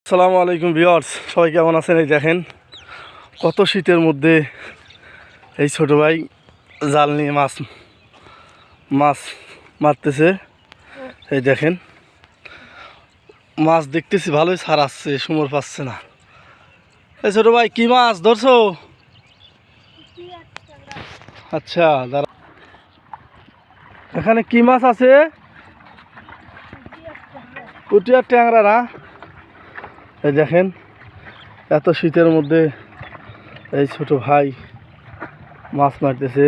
আসসালামু আলাইকুম ভিউয়ার্স, সবাই কেমন আছেন? এই দেখেন কত শীতের মধ্যে এই ছোট ভাই জাল নিয়ে মাছ মারতেছে। এই দেখেন মাছ দেখতেছি ভালোই ছাড়াচ্ছে, সময় পাচ্ছে না। এই ছোট ভাই কি মাছ ধরছো? আচ্ছা দাঁড়া, এখানে কি মাছ আছে? পুঁটি আর ট্যাংরা না? এই দেখেন এত শীতের মধ্যে এই ছোট ভাই মাছ মারতেছে।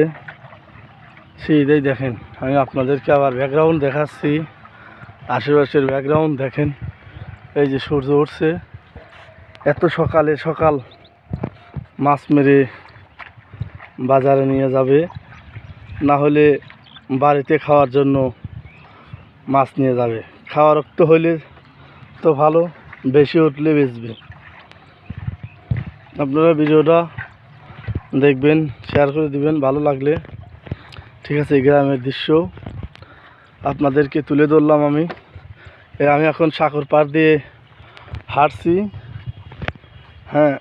সেই দেখেন, আমি আপনাদেরকে আবার ব্যাকগ্রাউন্ড দেখাচ্ছি, আশেপাশের ব্যাকগ্রাউন্ড দেখেন। এই যে সূর্য উঠছে, এত সকাল মাছ মেরে বাজারে নিয়ে যাবে, না হলে বাড়িতে খাওয়ার জন্য মাছ নিয়ে যাবে। খাওয়ার রক্ত হইলে তো ভালো, বেশি উঠলে বেচবে। আপনারা ভিডিওটা দেখবেন, শেয়ার করে দিবেন ভালো লাগলে। ঠিক আছে, এই গ্রামের দৃশ্য আপনাদেরকে তুলে ধরলাম আমি এখন সাগর পাড় দিয়ে হাঁটছি। হ্যাঁ,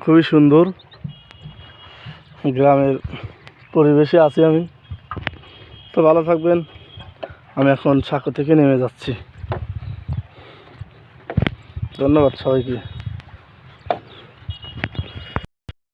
খুবই সুন্দর গ্রামের পরিবেশে আছি আমি। তো ভালো থাকবেন। আমি এখন সাগর থেকে নেমে যাচ্ছি। ধন্যবাদ সবাইকে।